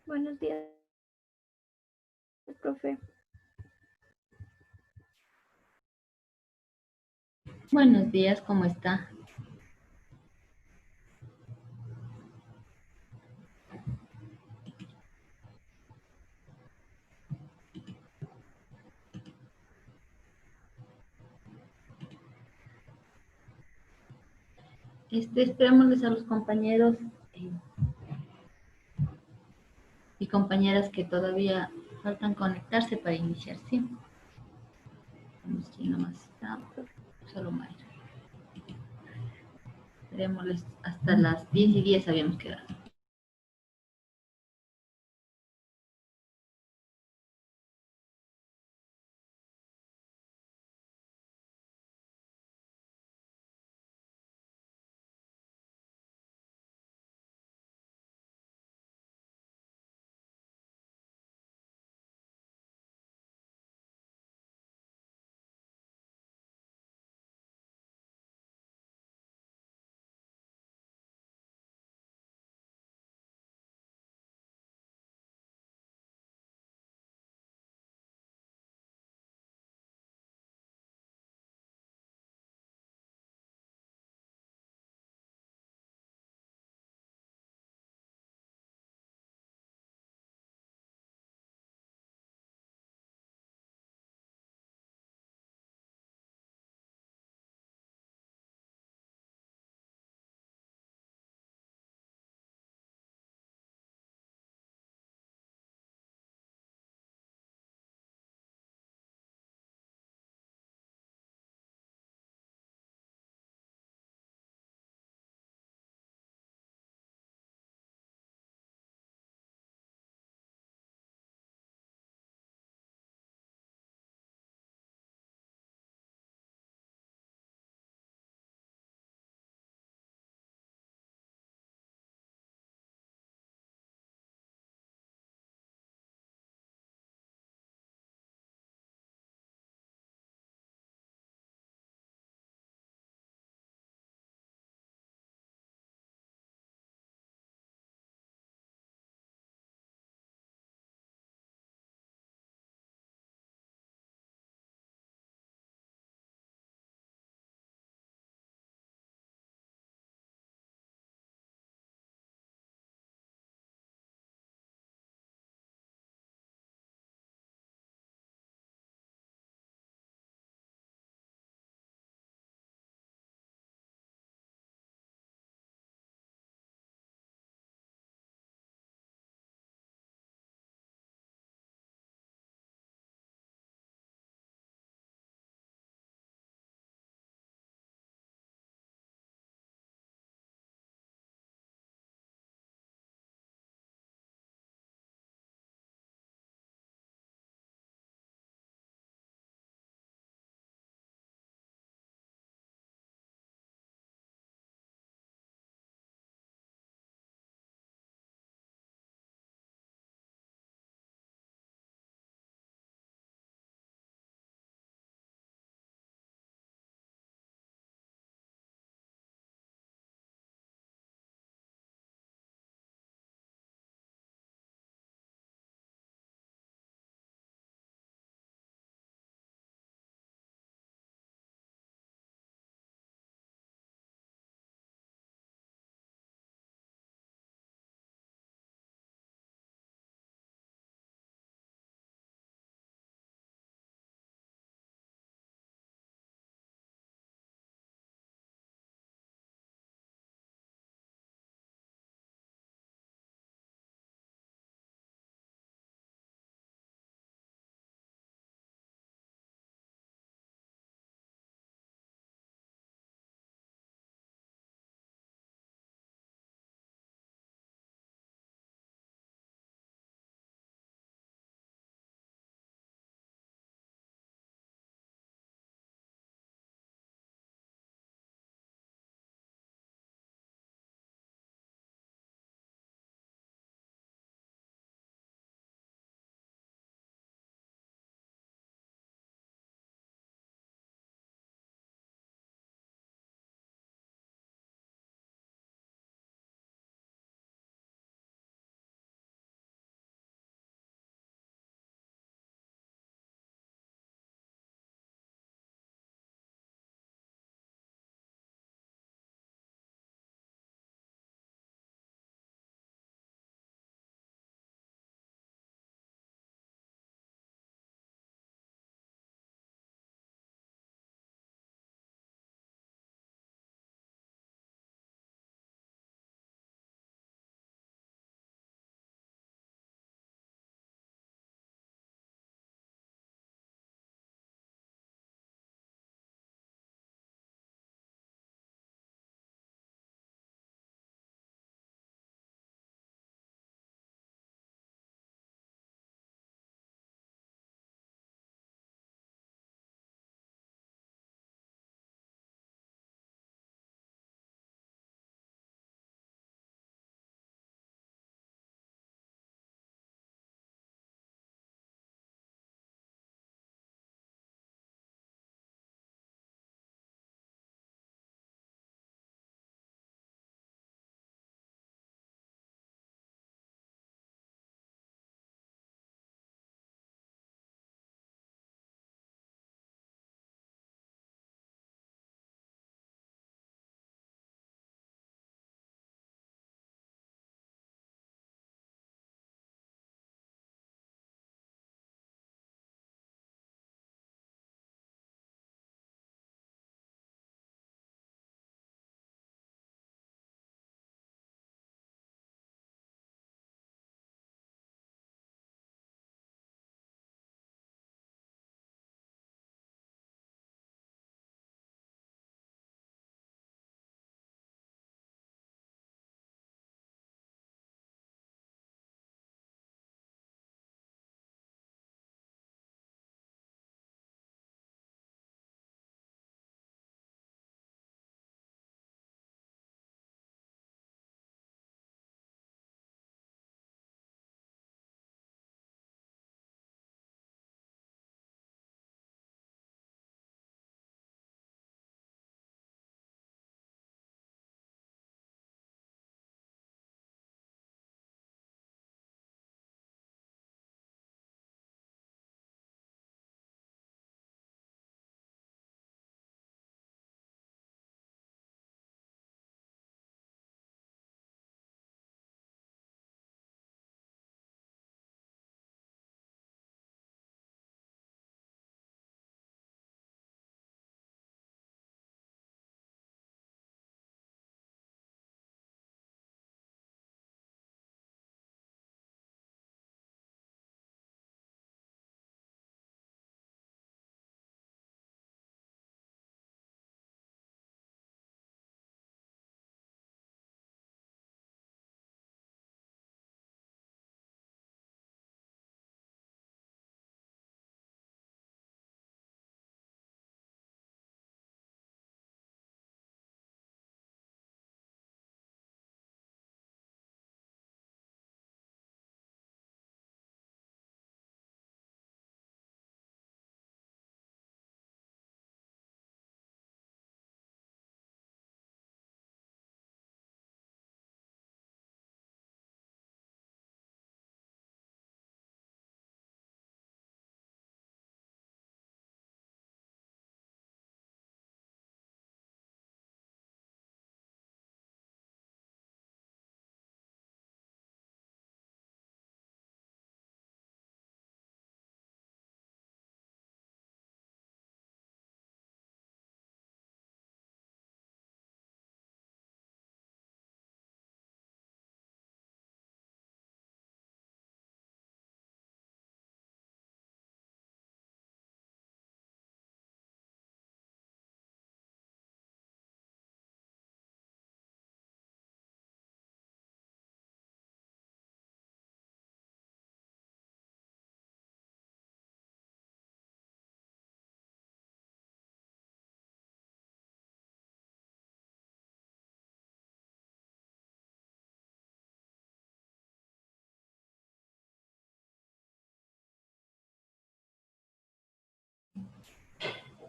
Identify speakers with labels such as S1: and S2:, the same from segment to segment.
S1: Buenos días, profe.
S2: Buenos días, ¿cómo está? Esperémosles a los compañeros y compañeras que todavía faltan conectarse para iniciar, ¿sí? Vamos, ¿quién nomás está? Solo Mayra. Esperémosles hasta las 10:10 habíamos quedado.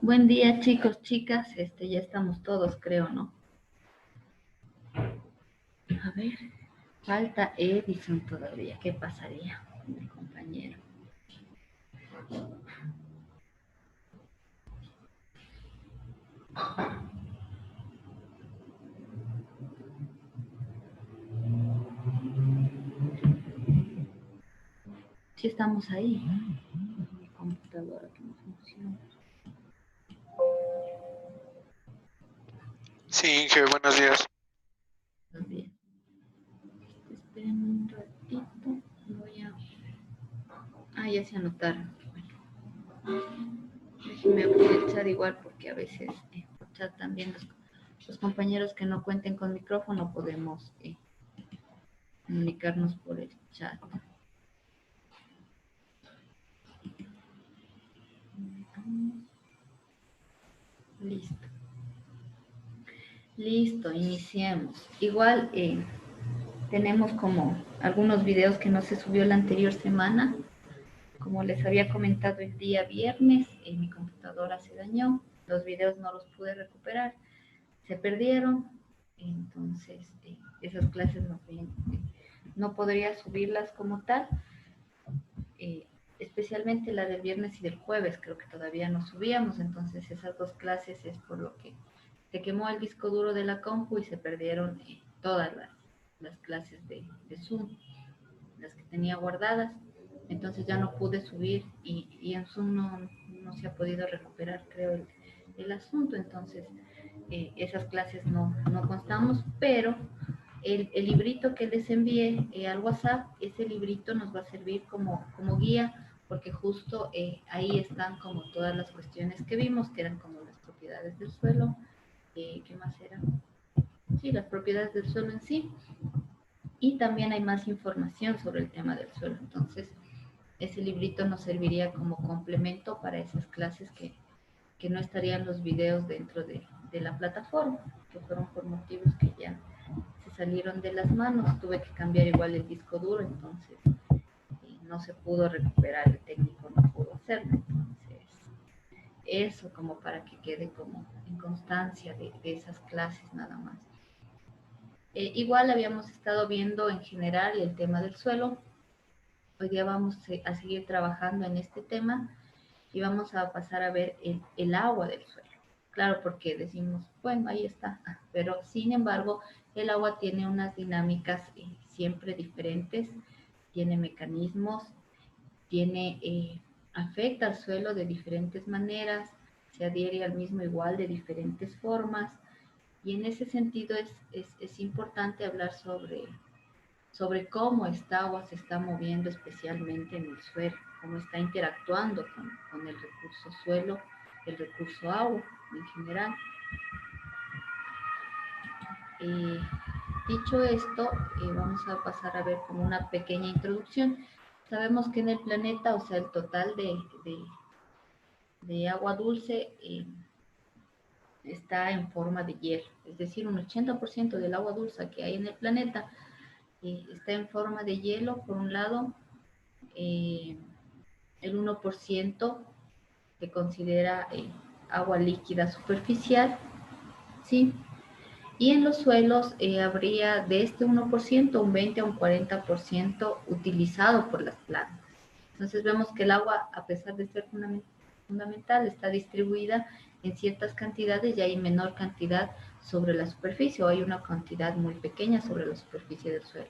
S2: Buen día, chicos, chicas. Ya estamos todos, creo, ¿no? A ver, falta Edison todavía. ¿Qué pasaría con mi compañero? Sí estamos ahí. Mi computadora que no funciona.
S3: Sí, Inge, buenos días.
S2: Buenos días. Esperen un ratito. Voy a... Ah, ya se anotaron. Bueno, déjenme abrir el chat igual porque a veces por chat también los compañeros que no cuenten con micrófono podemos comunicarnos por el chat. Listo. Listo, iniciemos. Igual tenemos como algunos videos que no se subió la anterior semana. Como les había comentado el día viernes, mi computadora se dañó. Los videos no los pude recuperar. Se perdieron. Entonces, esas clases no podría subirlas como tal. Especialmente la del viernes y del jueves, creo que todavía no subíamos. Entonces, esas dos clases es por lo que se quemó el disco duro de la compu y se perdieron todas las clases de Zoom, las que tenía guardadas. Entonces ya no pude subir y en Zoom no se ha podido recuperar, creo, el asunto. Entonces esas clases no constamos, pero el librito que les envié al WhatsApp, ese librito nos va a servir como guía, porque justo ahí están como todas las cuestiones que vimos, que eran como las propiedades del suelo. ¿Qué más era? Sí, las propiedades del suelo en sí. Y también hay más información sobre el tema del suelo. Entonces, ese librito nos serviría como complemento para esas clases que no estarían los videos dentro de la plataforma, que fueron por motivos que ya se salieron de las manos. Tuve que cambiar igual el disco duro, entonces no se pudo recuperar, el técnico no pudo hacerlo. Entonces, eso como para que quede como en constancia de esas clases nada más. Igual habíamos estado viendo en general el tema del suelo. Hoy día vamos a seguir trabajando en este tema y vamos a pasar a ver el agua del suelo. Claro, porque decimos, bueno, ahí está, pero sin embargo, el agua tiene unas dinámicas siempre diferentes, tiene mecanismos, afecta al suelo de diferentes maneras, se adhiere al mismo igual de diferentes formas. Y en ese sentido es importante hablar sobre cómo esta agua se está moviendo especialmente en el suelo, cómo está interactuando con el recurso suelo, el recurso agua en general. Dicho esto, vamos a pasar a ver como una pequeña introducción. Sabemos que en el planeta, o sea, el total de agua dulce está en forma de hielo, es decir, un 80% del agua dulce que hay en el planeta está en forma de hielo, por un lado. El 1% se considera agua líquida superficial, ¿sí? Y en los suelos habría de este 1%, un 20 a un 40% utilizado por las plantas. Entonces vemos que el agua, a pesar de ser fundamental, está distribuida en ciertas cantidades y hay menor cantidad sobre la superficie, o hay una cantidad muy pequeña sobre la superficie del suelo.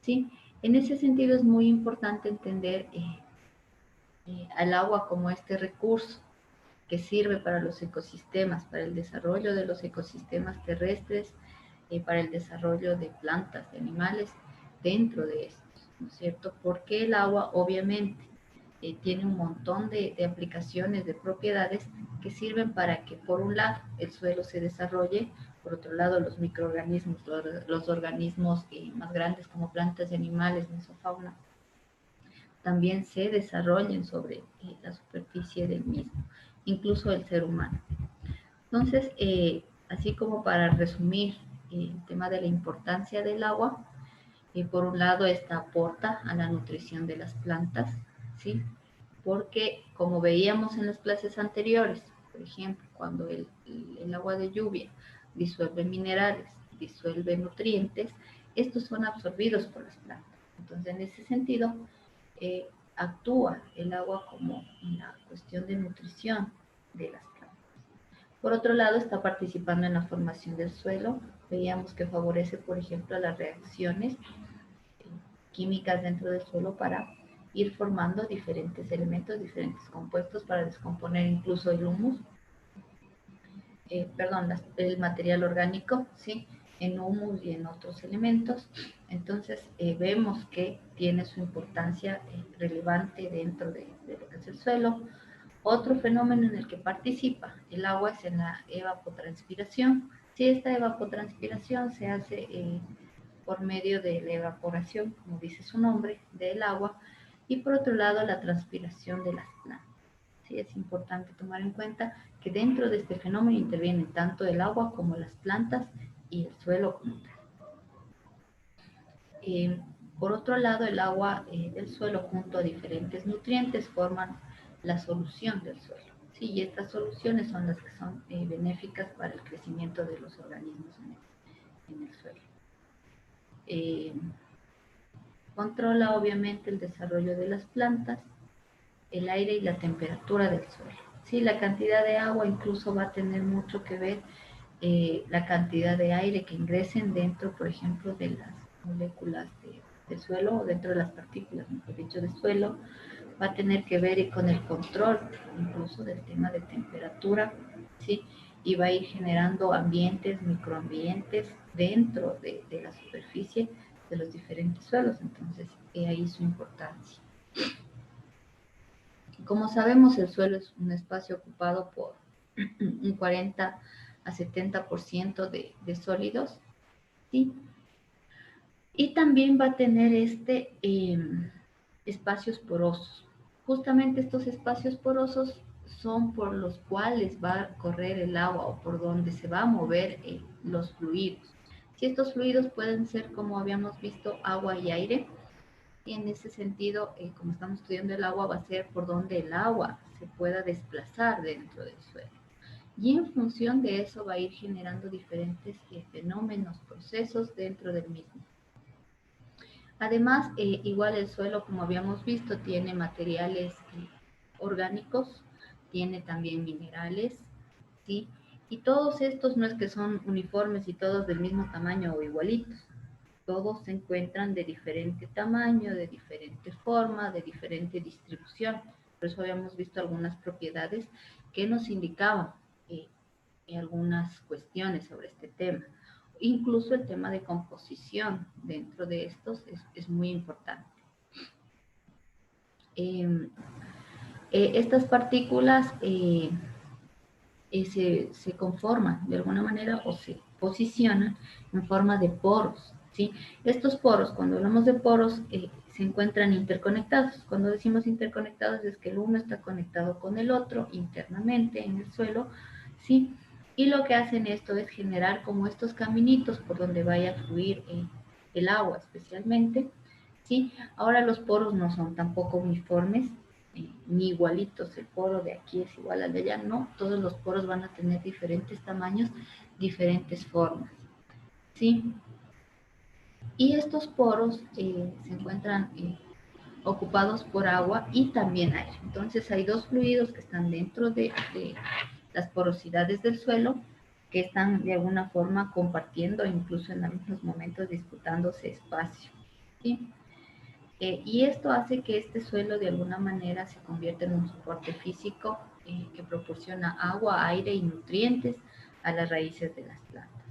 S2: ¿Sí? En ese sentido es muy importante entender al agua como este recurso que sirve para los ecosistemas, para el desarrollo de los ecosistemas terrestres, para el desarrollo de plantas, de animales dentro de estos, ¿no es cierto? Porque el agua obviamente tiene un montón de aplicaciones, de propiedades que sirven para que por un lado el suelo se desarrolle, por otro lado los microorganismos, los organismos más grandes como plantas y animales, mesofauna, también se desarrollen sobre la superficie del mismo, incluso el ser humano. Entonces, así como para resumir el tema de la importancia del agua, por un lado, esta aporta a la nutrición de las plantas, ¿sí? porque como veíamos en las clases anteriores, por ejemplo, cuando el agua de lluvia disuelve minerales, disuelve nutrientes, estos son absorbidos por las plantas. Entonces, en ese sentido, eh, actúa el agua como una cuestión de nutrición de las plantas. Por otro lado, está participando en la formación del suelo. Veíamos que favorece, por ejemplo, las reacciones químicas dentro del suelo para ir formando diferentes elementos, diferentes compuestos para descomponer incluso el humus, el material orgánico, ¿sí? En humus y en otros elementos. Entonces, vemos que tiene su importancia relevante dentro de lo que es el suelo. Otro fenómeno en el que participa el agua es en la evapotranspiración. Si esta evapotranspiración se hace por medio de la evaporación, como dice su nombre, del agua, y por otro lado la transpiración de las plantas. Sí, es importante tomar en cuenta que dentro de este fenómeno intervienen tanto el agua como las plantas y el suelo como tal. Por otro lado, el agua del suelo junto a diferentes nutrientes forman la solución del suelo. Sí, y estas soluciones son las que son benéficas para el crecimiento de los organismos en el suelo. Controla obviamente el desarrollo de las plantas, el aire y la temperatura del suelo. Sí, la cantidad de agua incluso va a tener mucho que ver la cantidad de aire que ingresen dentro, por ejemplo, de las moléculas del suelo o dentro de las partículas, mejor dicho, del suelo. Va a tener que ver con el control incluso del tema de temperatura, ¿sí? Y va a ir generando ambientes, microambientes dentro de la superficie de los diferentes suelos. Entonces, ahí su importancia. Como sabemos, el suelo es un espacio ocupado por un 40 a 70% de sólidos, ¿sí? Y también va a tener espacios porosos. Justamente estos espacios porosos son por los cuales va a correr el agua o por donde se va a mover los fluidos. Si estos fluidos pueden ser, como habíamos visto, agua y aire, y en ese sentido, como estamos estudiando el agua, va a ser por donde el agua se pueda desplazar dentro del suelo. Y en función de eso va a ir generando diferentes fenómenos, procesos dentro del mismo. Además, igual el suelo, como habíamos visto, tiene materiales orgánicos, tiene también minerales, ¿sí? Y todos estos no es que son uniformes y todos del mismo tamaño o igualitos. Todos se encuentran de diferente tamaño, de diferente forma, de diferente distribución. Por eso habíamos visto algunas propiedades que nos indicaban algunas cuestiones sobre este tema. Incluso el tema de composición dentro de estos es muy importante. Estas partículas se conforman de alguna manera o se posicionan en forma de poros, ¿sí? Estos poros, cuando hablamos de poros, se encuentran interconectados. Cuando decimos interconectados es que el uno está conectado con el otro internamente en el suelo, ¿sí? Y lo que hacen esto es generar como estos caminitos por donde vaya a fluir el agua especialmente, ¿sí? Ahora los poros no son tampoco uniformes, ni igualitos, el poro de aquí es igual al de allá, no, todos los poros van a tener diferentes tamaños, diferentes formas, ¿sí? Y estos poros se encuentran ocupados por agua y también aire. Entonces hay dos fluidos que están dentro de las porosidades del suelo, que están de alguna forma compartiendo, incluso en algunos momentos disputándose espacio, ¿sí? Y esto hace que este suelo de alguna manera se convierta en un soporte físico que proporciona agua, aire y nutrientes a las raíces de las plantas,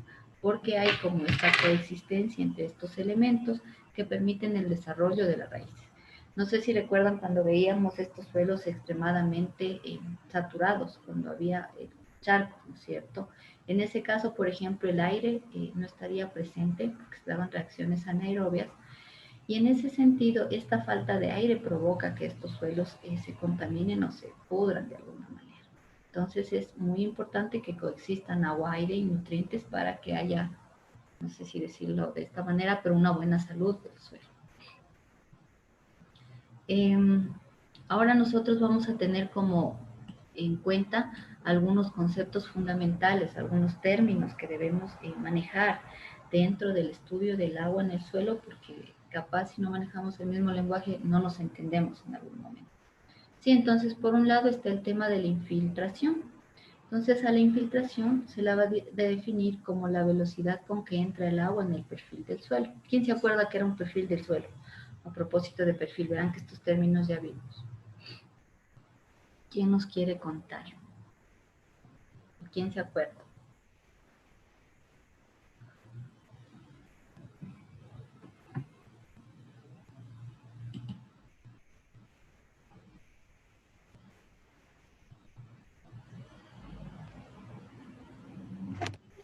S2: porque hay como esta coexistencia entre estos elementos que permiten el desarrollo de las raíces. No sé si recuerdan cuando veíamos estos suelos extremadamente saturados, cuando había charcos, ¿no es cierto? En ese caso, por ejemplo, el aire no estaría presente porque se daban reacciones anaerobias. Y en ese sentido, esta falta de aire provoca que estos suelos se contaminen o se pudran de alguna manera. Entonces es muy importante que coexistan agua, aire y nutrientes para que haya, no sé si decirlo de esta manera, pero una buena salud del suelo. Ahora nosotros vamos a tener como en cuenta algunos conceptos fundamentales, algunos términos que debemos manejar dentro del estudio del agua en el suelo, porque capaz si no manejamos el mismo lenguaje no nos entendemos en algún momento. Sí, entonces por un lado está el tema de la infiltración. Entonces a la infiltración se la va a definir como la velocidad con que entra el agua en el perfil del suelo. ¿Quién se acuerda que era un perfil del suelo? A propósito de perfil, verán que estos términos ya vimos. ¿Quién nos quiere contar? ¿Quién se acuerda?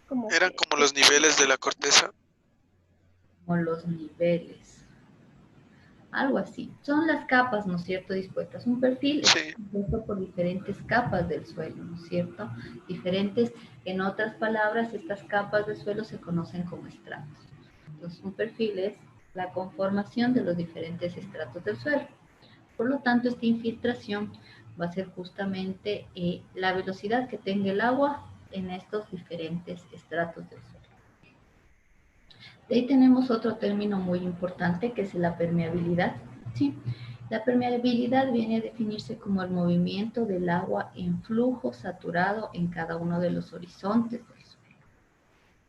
S1: Como
S3: Eran
S1: que,
S3: como los niveles de la corteza.
S2: Como los niveles, algo así. Son las capas, ¿no es cierto?, dispuestas. Un perfil está
S3: Sí,
S2: compuesto por diferentes capas del suelo, ¿no es cierto? Diferentes, en otras palabras, estas capas del suelo se conocen como estratos. Entonces, un perfil es la conformación de los diferentes estratos del suelo. Por lo tanto, esta infiltración va a ser justamente la velocidad que tenga el agua en estos diferentes estratos del suelo. De ahí tenemos otro término muy importante que es la permeabilidad. ¿Sí? La permeabilidad viene a definirse como el movimiento del agua en flujo saturado en cada uno de los horizontes del suelo.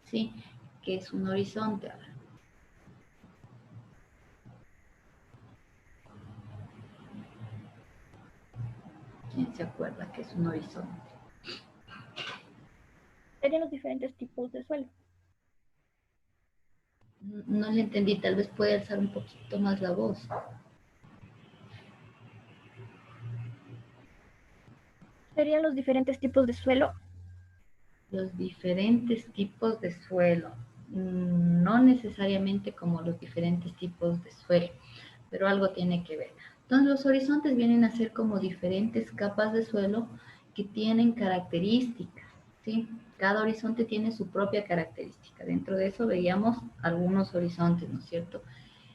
S2: ¿Sí? ¿Qué es un horizonte ahora? ¿Quién se acuerda que es un horizonte?
S1: serían los diferentes tipos de suelo.
S2: No le entendí, tal vez puede alzar un poquito más la voz.
S1: Serían los diferentes tipos de suelo.
S2: Los diferentes tipos de suelo. No necesariamente como los diferentes tipos de suelo, pero algo tiene que ver. Entonces los horizontes vienen a ser como diferentes capas de suelo que tienen características, ¿sí? Cada horizonte tiene su propia característica. Dentro de eso veíamos algunos horizontes, ¿no es cierto?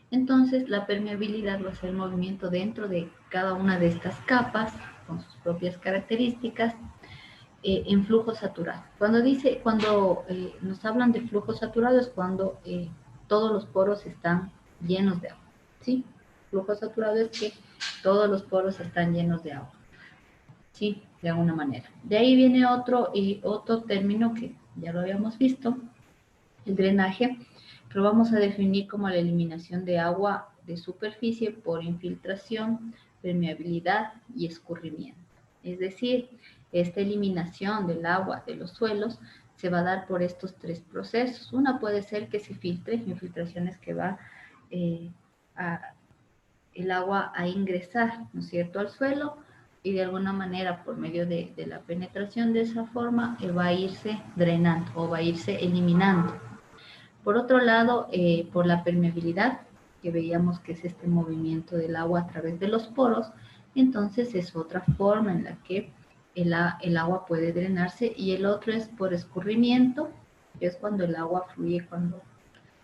S2: Entonces la permeabilidad va a ser el movimiento dentro de cada una de estas capas con sus propias características en flujo saturado. Cuando nos hablan de flujo saturado es cuando todos los poros están llenos de agua, ¿sí? Flujo saturado es que todos los poros están llenos de agua, ¿sí? De alguna manera. De ahí viene otro término que ya lo habíamos visto, el drenaje, que lo vamos a definir como la eliminación de agua de superficie por infiltración, permeabilidad y escurrimiento. Es decir, esta eliminación del agua de los suelos se va a dar por estos tres procesos. Una puede ser que se filtre, infiltraciones que va eh, a, el agua a ingresar, ¿no es cierto?, al suelo y de alguna manera por medio de la penetración de esa forma va a irse drenando o va a irse eliminando. Por otro lado, por la permeabilidad, que veíamos que es este movimiento del agua a través de los poros, entonces es otra forma en la que el agua puede drenarse, y el otro es por escurrimiento, que es cuando el agua fluye, por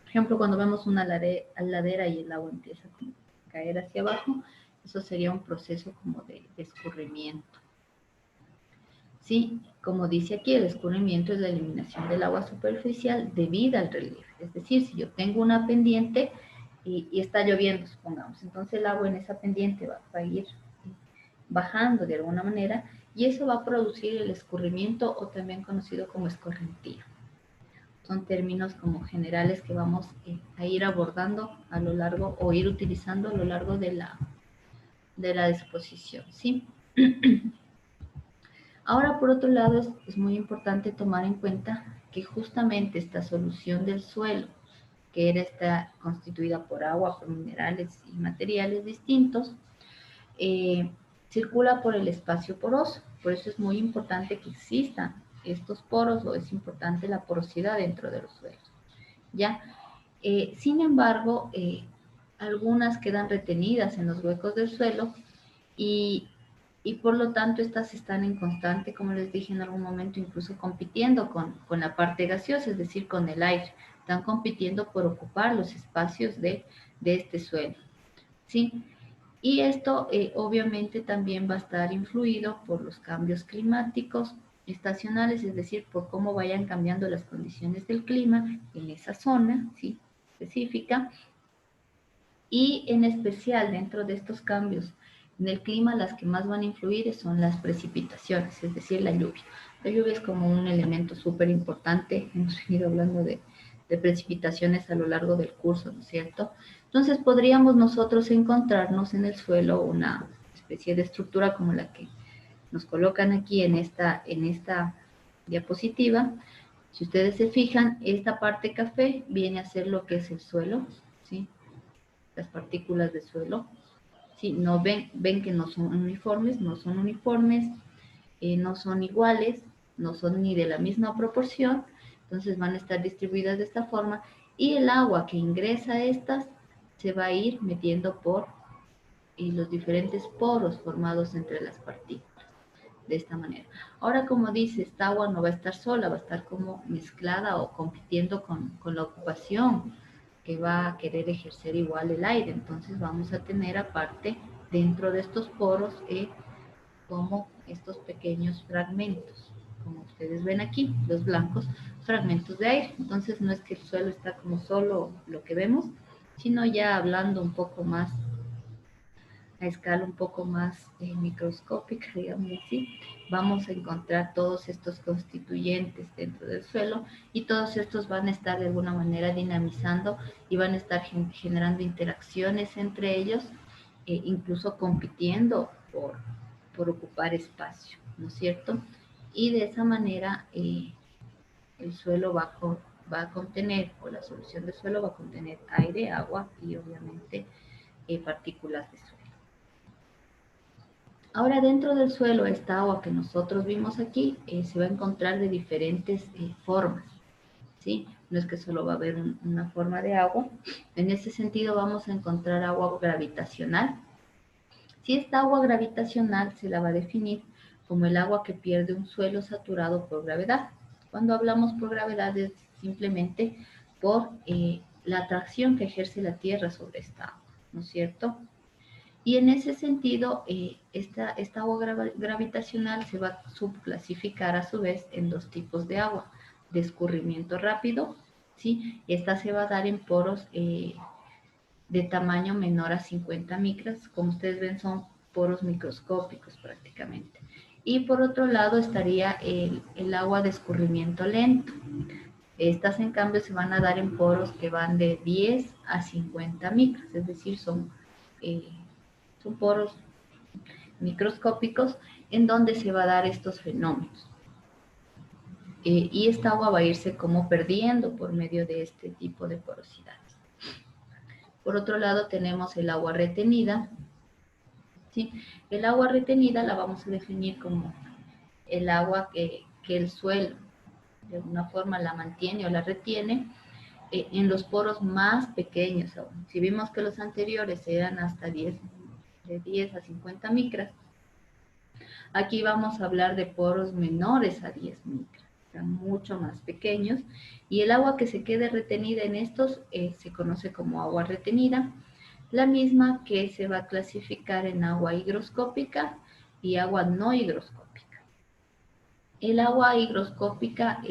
S2: ejemplo, cuando vemos una ladera y el agua empieza a caer hacia abajo, eso sería un proceso como de escurrimiento. Sí, como dice aquí, el escurrimiento es la eliminación del agua superficial debida al relieve. Es decir, si yo tengo una pendiente y está lloviendo, supongamos, entonces el agua en esa pendiente va a ir bajando de alguna manera y eso va a producir el escurrimiento, o también conocido como escorrentía. Son términos como generales que vamos a ir abordando a lo largo o ir utilizando a lo largo de la exposición, ¿sí? Ahora, por otro lado, es muy importante tomar en cuenta que justamente esta solución del suelo, que está constituida por agua, por minerales y materiales distintos, circula por el espacio poroso. Por eso es muy importante que existan estos poros, o es importante la porosidad dentro de los suelos. ¿Ya? Sin embargo, algunas quedan retenidas en los huecos del suelo y, y por lo tanto estas están en constante, como les dije en algún momento, incluso compitiendo con la parte gaseosa, es decir, con el aire. Están compitiendo por ocupar los espacios de este suelo, ¿sí? Y esto obviamente también va a estar influido por los cambios climáticos estacionales, es decir, por cómo vayan cambiando las condiciones del clima en esa zona, ¿sí?, específica. Y en especial dentro de estos cambios en el clima, las que más van a influir son las precipitaciones, es decir, la lluvia. La lluvia es como un elemento súper importante. Hemos venido hablando de precipitaciones a lo largo del curso, ¿no es cierto? Entonces podríamos nosotros encontrarnos en el suelo una especie de estructura como la que nos colocan aquí en esta diapositiva. Si ustedes se fijan, esta parte café viene a ser lo que es el suelo, ¿sí?, las partículas de suelo. Sí, no ven que no son uniformes, no son iguales, no son ni de la misma proporción, entonces van a estar distribuidas de esta forma, y el agua que ingresa a estas se va a ir metiendo por los diferentes poros formados entre las partículas, de esta manera. Ahora, como dice, esta agua no va a estar sola, va a estar como mezclada o compitiendo con la ocupación que va a querer ejercer igual el aire. Entonces vamos a tener aparte dentro de estos poros como estos pequeños fragmentos, como ustedes ven aquí, los blancos, fragmentos de aire. Entonces no es que el suelo está como solo lo que vemos, sino ya hablando un poco más a escala un poco más microscópica, digamos así, vamos a encontrar todos estos constituyentes dentro del suelo, y todos estos van a estar de alguna manera dinamizando y van a estar generando interacciones entre ellos, incluso compitiendo por ocupar espacio, ¿no es cierto? Y de esa manera el suelo va a contener, o la solución del suelo va a contener aire, agua y obviamente partículas de suelo. Ahora, dentro del suelo, esta agua que nosotros vimos aquí se va a encontrar de diferentes formas, ¿sí? No es que solo va a haber una forma de agua. En ese sentido vamos a encontrar agua gravitacional. Si esta agua gravitacional se la va a definir como el agua que pierde un suelo saturado por gravedad. Cuando hablamos por gravedad es simplemente por la atracción que ejerce la Tierra sobre esta agua, ¿no es cierto? Y en ese sentido, esta agua gravitacional se va a subclasificar a su vez en dos tipos de agua: de escurrimiento rápido, ¿sí? Esta se va a dar en poros de tamaño menor a 50 micras. Como ustedes ven, son poros microscópicos prácticamente. Y por otro lado estaría el agua de escurrimiento lento. Estas, en cambio, se van a dar en poros que van de 10 a 50 micras, es decir, eh, son poros microscópicos en donde se va a dar estos fenómenos. Y esta agua va a irse como perdiendo por medio de este tipo de porosidades. Por otro lado tenemos el agua retenida, ¿sí? El agua retenida la vamos a definir como el agua que el suelo de alguna forma la mantiene o la retiene en los poros más pequeños aún. Si vimos que los anteriores eran hasta de 10 a 50 micras, aquí vamos a hablar de poros menores a 10 micras, o sea, mucho más pequeños, y el agua que se quede retenida en estos se conoce como agua retenida, la misma que se va a clasificar en agua higroscópica y agua no higroscópica. El agua higroscópica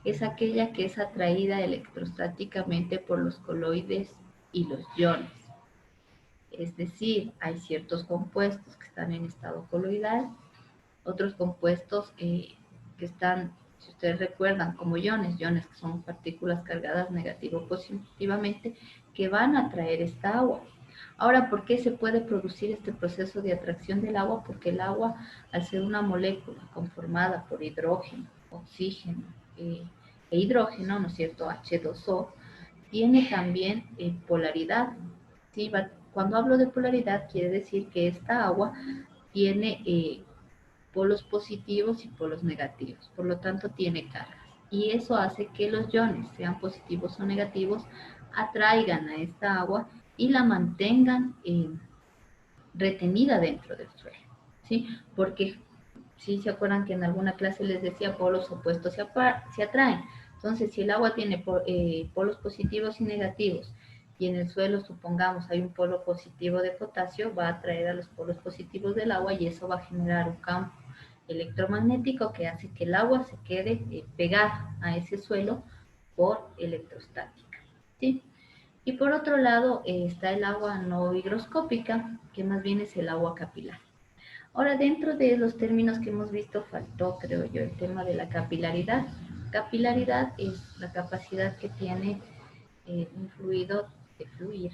S2: es aquella que es atraída electrostáticamente por los coloides y los iones. Es decir, hay ciertos compuestos que están en estado coloidal, otros compuestos que están, si ustedes recuerdan, como iones que son partículas cargadas negativo o positivamente, que van a atraer esta agua. Ahora, ¿por qué se puede producir este proceso de atracción del agua? Porque el agua, al ser una molécula conformada por hidrógeno, oxígeno e hidrógeno, ¿no es cierto?, H2O, tiene también polaridad. ¿Sí? Cuando hablo de polaridad, quiere decir que esta agua tiene polos positivos y polos negativos, por lo tanto tiene cargas. Y eso hace que los iones, sean positivos o negativos, atraigan a esta agua y la mantengan retenida dentro del suelo, ¿sí? Porque si se acuerdan que en alguna clase les decía polos opuestos se atraen. Entonces, si el agua tiene polos positivos y negativos y en el suelo, supongamos, hay un polo positivo de potasio, va a atraer a los polos positivos del agua y eso va a generar un campo electromagnético que hace que el agua se quede pegada a ese suelo por electrostática, ¿sí? Y por otro lado está el agua no higroscópica, que más bien es el agua capilar. Ahora, dentro de los términos que hemos visto, faltó, creo yo, el tema de la capilaridad. Capilaridad es la capacidad que tiene un fluido de fluir,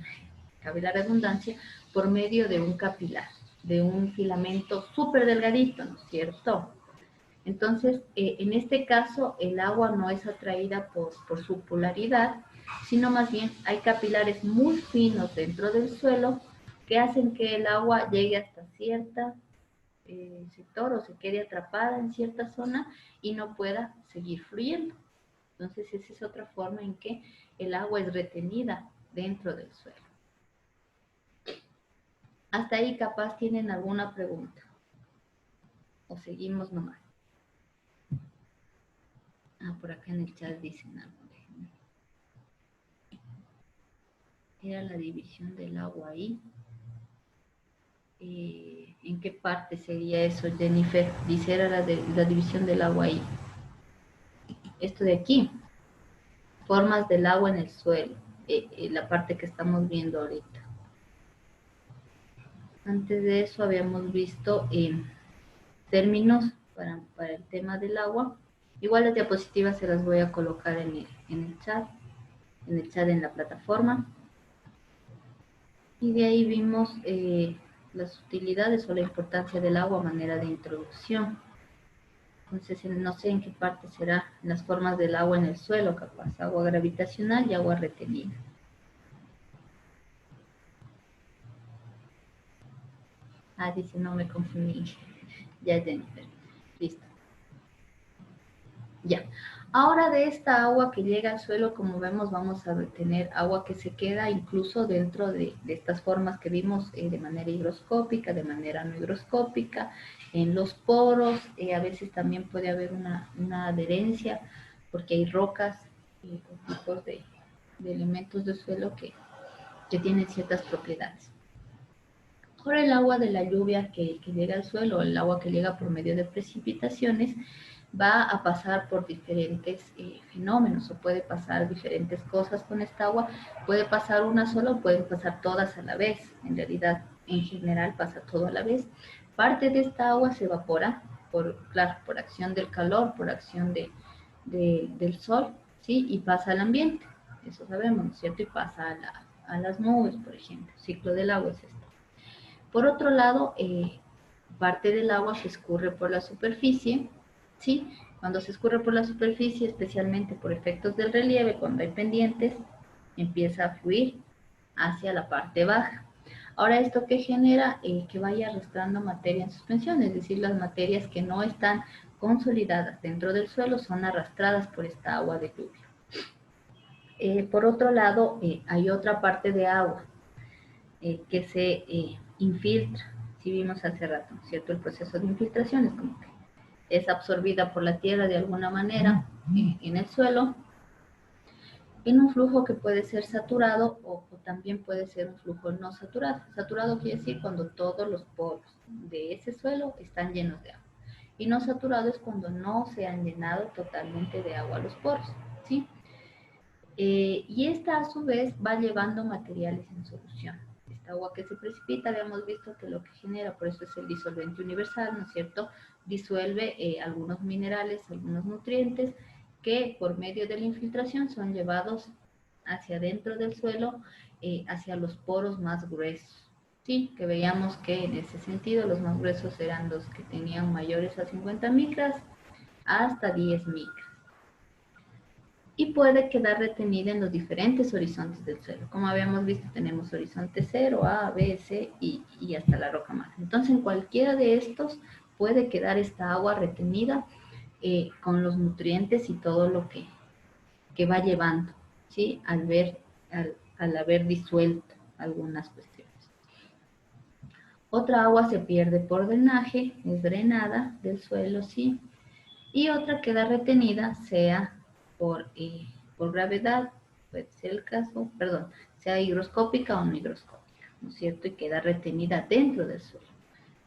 S2: cabe la redundancia, por medio de un capilar, de un filamento súper delgadito, ¿no es cierto? Entonces, en este caso, el agua no es atraída por su polaridad, sino más bien hay capilares muy finos dentro del suelo que hacen que el agua llegue hasta cierta sector o se quede atrapada en cierta zona y no pueda seguir fluyendo. Entonces, esa es otra forma en que el agua es retenida dentro del suelo. Hasta ahí capaz tienen alguna pregunta. O seguimos nomás. Ah, por acá en el chat dicen algo. Era la división del agua ahí. ¿En qué parte sería eso, Jennifer? Dice, era la división del agua ahí. Esto de aquí. Formas del agua en el suelo. La parte que estamos viendo ahorita. Antes de eso habíamos visto términos para el tema del agua. Igual las diapositivas se las voy a colocar en el chat, en la plataforma. Y de ahí vimos las utilidades o la importancia del agua a manera de introducción. Entonces, no sé en qué parte será las formas del agua en el suelo, capaz, agua gravitacional y agua retenida. Ah, dice, no me confundí. Ya, Jennifer. Listo. Ya. Ahora de esta agua que llega al suelo, como vemos, vamos a tener agua que se queda incluso dentro de estas formas que vimos de manera higroscópica, de manera no higroscópica, en los poros, a veces también puede haber una adherencia, porque hay rocas o tipos de elementos del suelo que tienen ciertas propiedades. Ahora el agua de la lluvia que llega al suelo, el agua que llega por medio de precipitaciones, va a pasar por diferentes fenómenos o puede pasar diferentes cosas con esta agua. Puede pasar una sola o pueden pasar todas a la vez. En realidad, en general, pasa todo a la vez. Parte de esta agua se evapora, claro, por acción del calor, por acción del sol, ¿sí? Y pasa al ambiente. Eso sabemos, ¿no es cierto? Y pasa a las nubes, por ejemplo. El ciclo del agua es este. Por otro lado, parte del agua se escurre por la superficie, ¿sí? Cuando se escurre por la superficie, especialmente por efectos del relieve, cuando hay pendientes, empieza a fluir hacia la parte baja. Ahora, ¿esto qué genera? Que vaya arrastrando materia en suspensión, es decir, las materias que no están consolidadas dentro del suelo son arrastradas por esta agua de lluvia. Por otro lado, hay otra parte de agua que se infiltra, si vimos hace rato, ¿cierto? El proceso de infiltración es como que es absorbida por la tierra de alguna manera en el suelo, en un flujo que puede ser saturado o también puede ser un flujo no saturado. Saturado quiere decir cuando todos los poros de ese suelo están llenos de agua. Y no saturado es cuando no se han llenado totalmente de agua los poros, ¿sí? Y esta a su vez va llevando materiales en solución. Esta agua que se precipita, habíamos visto que lo que genera, por eso es el disolvente universal, ¿no es cierto? Disuelve algunos minerales, algunos nutrientes que por medio de la infiltración son llevados hacia adentro del suelo, hacia los poros más gruesos. Sí, que veíamos que en ese sentido los más gruesos eran los que tenían mayores a 50 micras hasta 10 micras. Y puede quedar retenida en los diferentes horizontes del suelo. Como habíamos visto, tenemos horizonte 0, A, B, C y hasta la roca madre. Entonces, en cualquiera de estos puede quedar esta agua retenida con los nutrientes y todo lo que va llevando, ¿sí? Al haber disuelto algunas cuestiones. Otra agua se pierde por drenaje, es drenada del suelo, ¿sí? Y otra queda retenida, sea por gravedad, puede ser el caso, sea higroscópica o no higroscópica, ¿no es cierto? Y queda retenida dentro del suelo.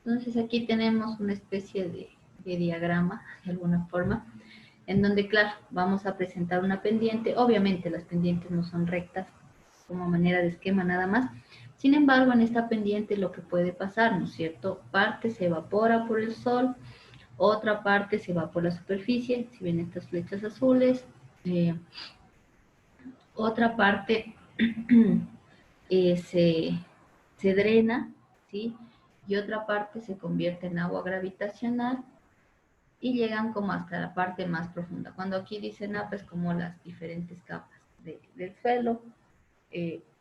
S2: Entonces aquí tenemos una especie de diagrama, de alguna forma, en donde, claro, vamos a presentar una pendiente. Obviamente las pendientes no son rectas, como manera de esquema nada más. Sin embargo, en esta pendiente lo que puede pasar, ¿no es cierto? Parte se evapora por el sol, otra parte se va por la superficie, si ven estas flechas azules, otra parte se drena, ¿sí? Y otra parte se convierte en agua gravitacional y llegan como hasta la parte más profunda. Cuando aquí dicen pues como las diferentes capas del suelo,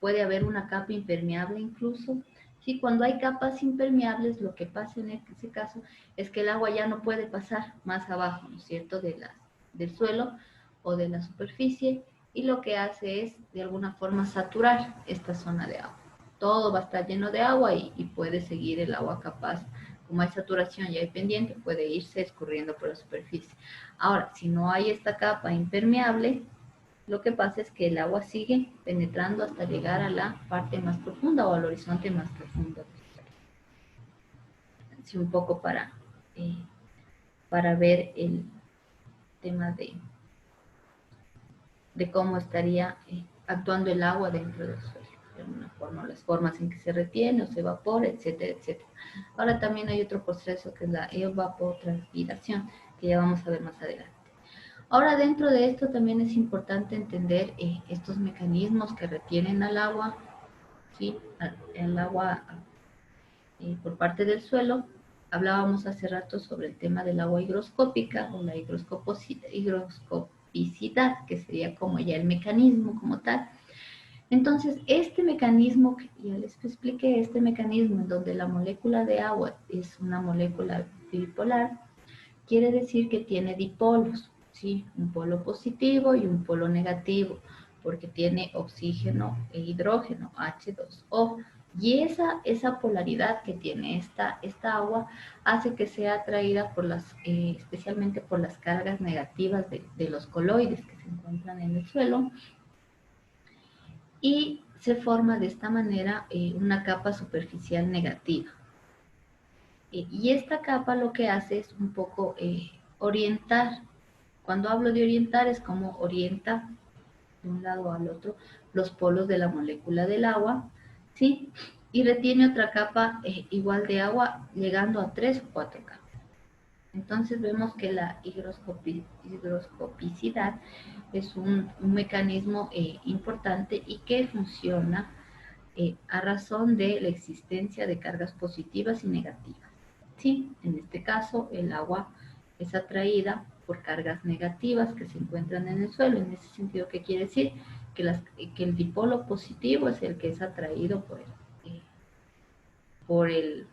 S2: puede haber una capa impermeable incluso. Sí, cuando hay capas impermeables, lo que pasa en ese caso es que el agua ya no puede pasar más abajo, ¿no es cierto?, del suelo o de la superficie, y lo que hace es, de alguna forma, saturar esta zona de agua. Todo va a estar lleno de agua y puede seguir el agua capaz. Como hay saturación y hay pendiente, puede irse escurriendo por la superficie. Ahora, si no hay esta capa impermeable, lo que pasa es que el agua sigue penetrando hasta llegar a la parte más profunda o al horizonte más profundo. Así un poco para ver el tema de cómo estaría actuando el agua dentro del suelo, de alguna forma, las formas en que se retiene o se evapora, etcétera, etcétera. Ahora también hay otro proceso que es la evapotranspiración, que ya vamos a ver más adelante. Ahora, dentro de esto también es importante entender estos mecanismos que retienen al agua, ¿sí? El agua por parte del suelo. Hablábamos hace rato sobre el tema del agua higroscópica o la higroscopicidad, que sería como ya el mecanismo como tal. Entonces, este mecanismo, que ya les expliqué, este mecanismo en donde la molécula de agua es una molécula bipolar, quiere decir que tiene dipolos, ¿sí? Un polo positivo y un polo negativo, porque tiene oxígeno e hidrógeno, H2O. Y esa polaridad que tiene esta agua hace que sea atraída especialmente por las cargas negativas de los coloides que se encuentran en el suelo, y se forma de esta manera una capa superficial negativa. Y esta capa lo que hace es un poco orientar. Cuando hablo de orientar es como orienta de un lado al otro los polos de la molécula del agua, ¿sí? Y retiene otra capa igual de agua, llegando a 3 o 4 capas. Entonces vemos que la higroscopicidad es un mecanismo importante y que funciona a razón de la existencia de cargas positivas y negativas. Sí, en este caso el agua es atraída por cargas negativas que se encuentran en el suelo. En ese sentido, ¿qué quiere decir? Que el dipolo positivo es el que es atraído por el,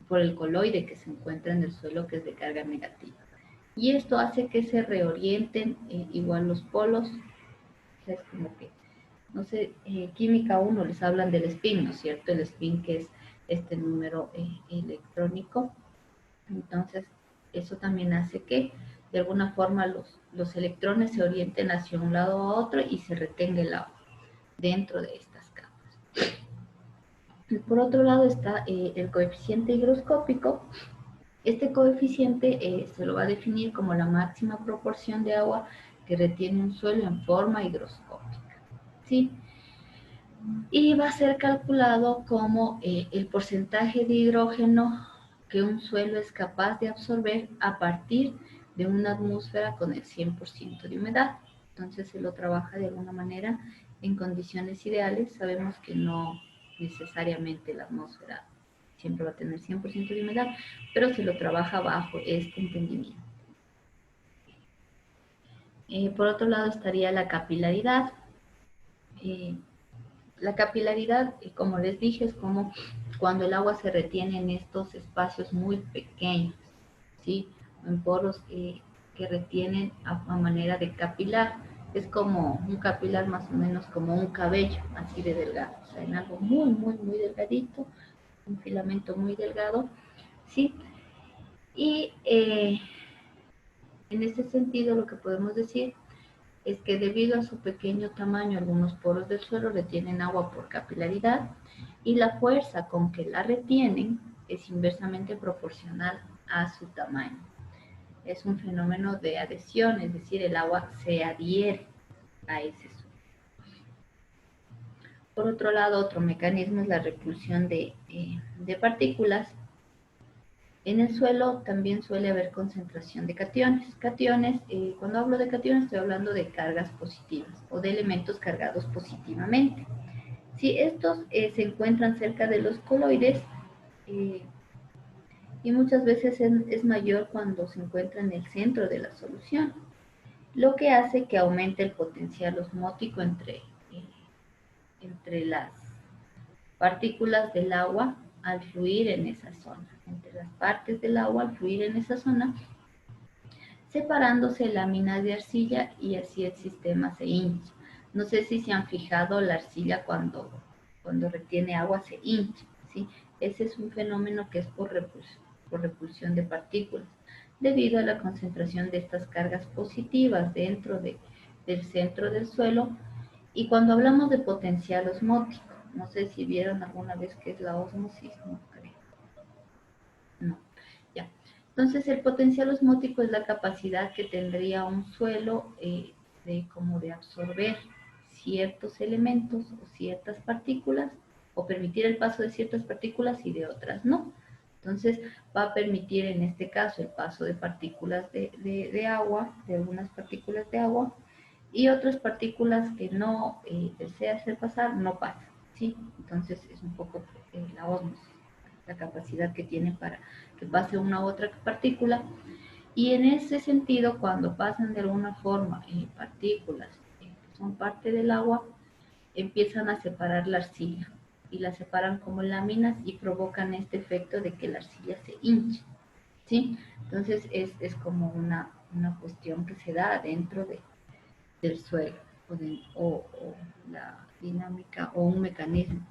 S2: por el coloide que se encuentra en el suelo, que es de carga negativa. Y esto hace que se reorienten igual los polos. O sea, es como que, no sé, química 1 les hablan del spin, ¿no es cierto? El spin, que es este número electrónico. Entonces, eso también hace que de alguna forma los electrones se orienten hacia un lado a otro y se retenga el agua dentro de estas capas. Por otro lado está el coeficiente higroscópico. Este coeficiente se lo va a definir como la máxima proporción de agua que retiene un suelo en forma higroscópica, ¿sí? Y va a ser calculado como el porcentaje de hidrógeno que un suelo es capaz de absorber a partir de una atmósfera con el 100% de humedad. Entonces se lo trabaja de alguna manera en condiciones ideales. Sabemos que no necesariamente la atmósfera siempre va a tener 100% de humedad, pero se lo trabaja bajo este entendimiento. Por otro lado estaría la capilaridad. La capilaridad, como les dije, es como cuando el agua se retiene en estos espacios muy pequeños, ¿sí? En poros que retienen a manera de capilar. Es como un capilar más o menos como un cabello, así de delgado. O sea, en algo muy, muy, muy delgadito, un filamento muy delgado, ¿sí? Y en este sentido lo que podemos decir es que debido a su pequeño tamaño, algunos poros del suelo retienen agua por capilaridad y la fuerza con que la retienen es inversamente proporcional a su tamaño. Es un fenómeno de adhesión, es decir, el agua se adhiere a ese suelo. Por otro lado, otro mecanismo es la repulsión de partículas. En el suelo también suele haber concentración de cationes. Cationes, cuando hablo de cationes estoy hablando de cargas positivas o de elementos cargados positivamente. Si estos se encuentran cerca de los coloides, eh, y muchas veces es mayor cuando se encuentra en el centro de la solución, lo que hace que aumente el potencial osmótico entre las partículas del agua al fluir en esa zona, entre las partes del agua al fluir en esa zona, separándose láminas de arcilla y así el sistema se hincha. No sé si se han fijado, la arcilla cuando retiene agua se hincha, ¿sí? Ese es un fenómeno que es por repulsión de partículas, debido a la concentración de estas cargas positivas del centro del suelo. Y cuando hablamos de potencial osmótico, no sé si vieron alguna vez qué es la ósmosis, no creo. No, ya. Entonces, el potencial osmótico es la capacidad que tendría un suelo de absorber ciertos elementos o ciertas partículas, o permitir el paso de ciertas partículas y de otras no. Entonces, va a permitir en este caso el paso de partículas de agua, de algunas partículas de agua, y otras partículas que no desea hacer pasar, no pasan, ¿sí? Entonces, es un poco la ósmosis, la capacidad que tiene para que pase una u otra partícula. Y en ese sentido, cuando pasan de alguna forma partículas que son parte del agua, empiezan a separar la arcilla y la separan como láminas y provocan este efecto de que la arcilla se hinche, ¿sí? Entonces es como una cuestión que se da dentro del suelo o la dinámica o un mecanismo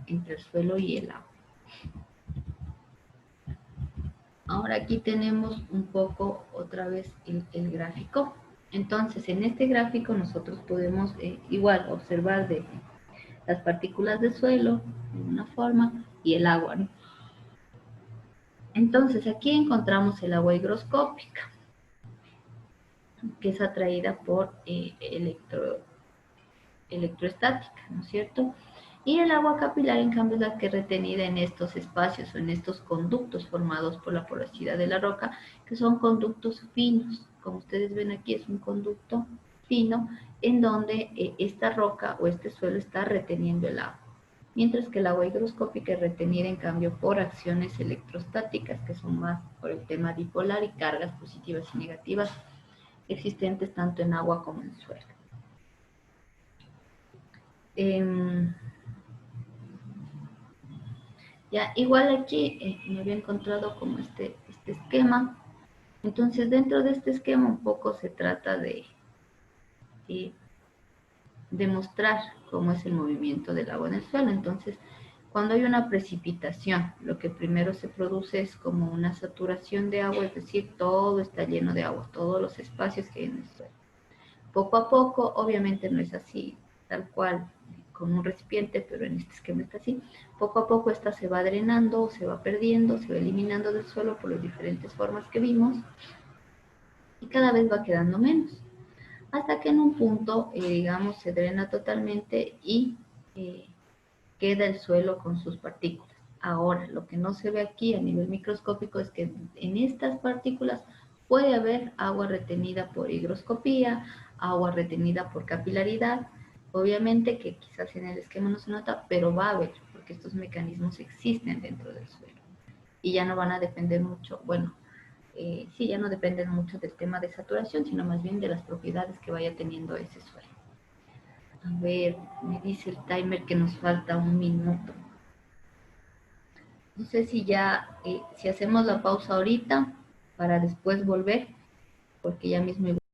S2: entre el suelo y el agua. Ahora aquí tenemos un poco otra vez el gráfico. Entonces, en este gráfico nosotros podemos igual observar de las partículas de suelo de una forma y el agua, ¿no? Entonces, aquí encontramos el agua higroscópica, que es atraída por electroestática, ¿no es cierto? Y el agua capilar, en cambio, es la que es retenida en estos espacios o en estos conductos formados por la porosidad de la roca, que son conductos finos. Como ustedes ven aquí, es un conducto fino en donde esta roca o este suelo está reteniendo el agua. Mientras que el agua higroscópica es retenida, en cambio, por acciones electrostáticas, que son más por el tema dipolar y cargas positivas y negativas existentes tanto en agua como en suelo. Ya, igual aquí me había encontrado como este esquema. Entonces, dentro de este esquema un poco se trata de demostrar cómo es el movimiento del agua en el suelo. Entonces, cuando hay una precipitación, lo que primero se produce es como una saturación de agua, es decir, todo está lleno de agua, todos los espacios que hay en el suelo. Poco a poco, obviamente no es así, tal cual, con un recipiente, pero en este esquema está así. Poco a poco esta se va drenando, se va perdiendo, se va eliminando del suelo por las diferentes formas que vimos y cada vez va quedando menos. Hasta que en un punto, digamos, se drena totalmente y queda el suelo con sus partículas. Ahora, lo que no se ve aquí a nivel microscópico es que en estas partículas puede haber agua retenida por higroscopía, agua retenida por capilaridad. Obviamente que quizás en el esquema no se nota, pero va a haber, porque estos mecanismos existen dentro del suelo. Y ya no van a depender mucho, bueno, sí, ya no dependen mucho del tema de saturación, sino más bien de las propiedades que vaya teniendo ese suelo. A ver, me dice el timer que nos falta 1 minuto. No sé si ya, si hacemos la pausa ahorita para después volver, porque ya mismo igual